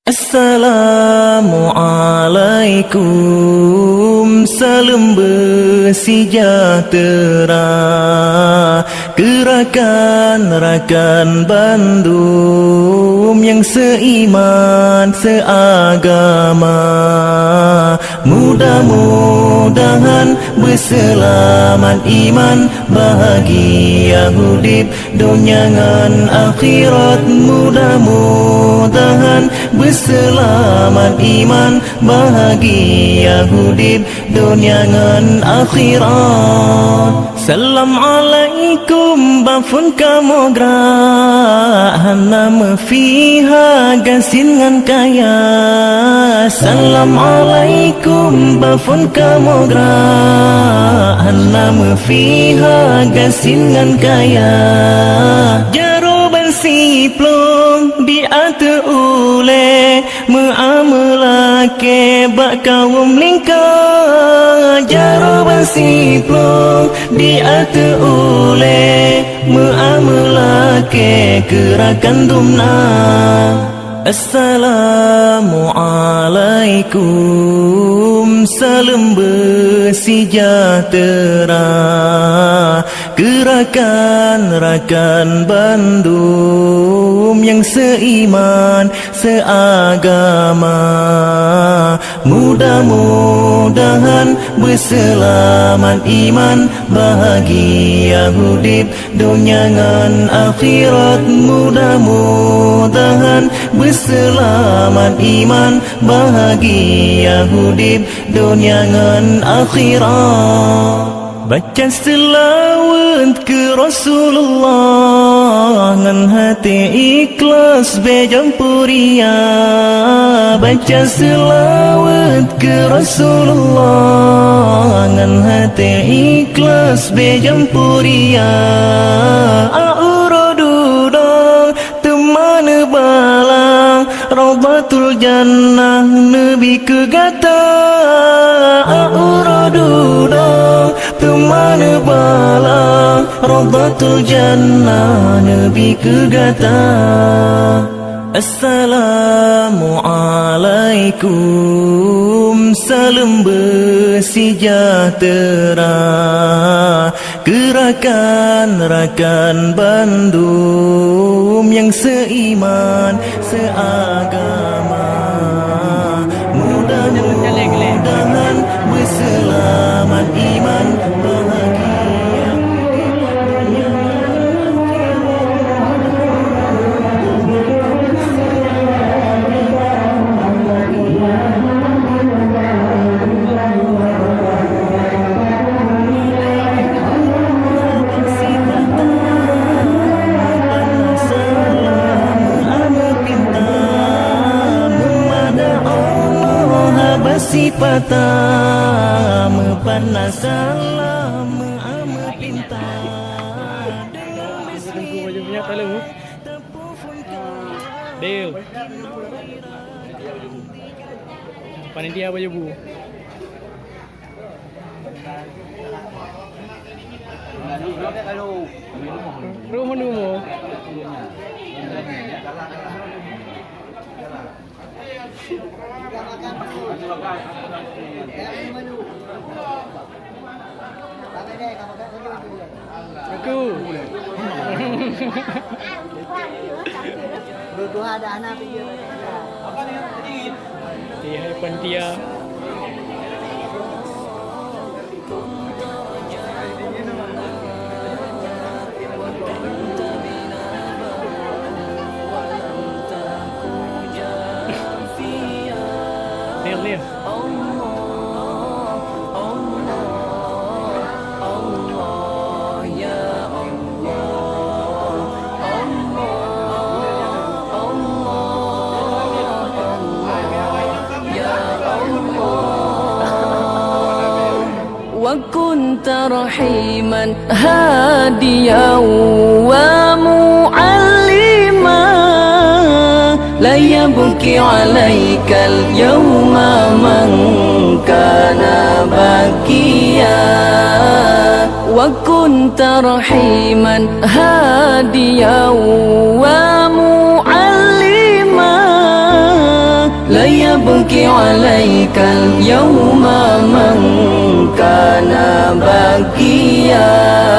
Assalamualaikum, salam bersejahtera. Gerakan-rakan Bandung yang seiman seagama, mudah-mudahan berselamat iman, bahagia hidup dunia dan akhirat. Mudah-mudahan berselamat iman, bahagia hidup dunia dan akhirat. Assalamualaikum bafun kamogra, nama fiha gasin ngan kaya. Assalamualaikum bafun kamogra, nama fiha gasin ngan kaya. Jaruban siplong bi'at ule, mu'amalake bak kawum lingkar. Jaruban siplong bi'at ule, mu'amalake gerakan dumna. Assalamualaikum, salam bersejahtera. Gerakan-rakan Bandung yang seiman seagama, mudah-mudahan berselamat iman, bahagia hidup dunia dan akhirat. Mudah-mudahan berselamat iman, bahagia hidup dunia dan akhirat. Baca selawat ke Rasulullah dengan hati ikhlas bejampuria. Baca selawat ke Rasulullah dengan hati ikhlas bejampuria. A'uradudang teman balang, Raudatul Jannah Nabi kegata. A'uradudang teman balang, Raudatul Jannah Nabi kegata. Assalamualaikum, salam bersejahtera. Gerakan-rakan Bandung yang seiman seagama, mudah-mudahan berselamat iman, bahagia. Sipata mepanasalah meama pinta dengan bismillah Deal panitia apa bu? Rumah dulu. Aku. Berdua ada anak video. Dia pantia. Lihat. وكنت رحيما هاديا ومعلما لا يبكي عليك اليوم من كان باكيا وكنت رحيما هاديا ومعلما عليك اليوم من كان باقيا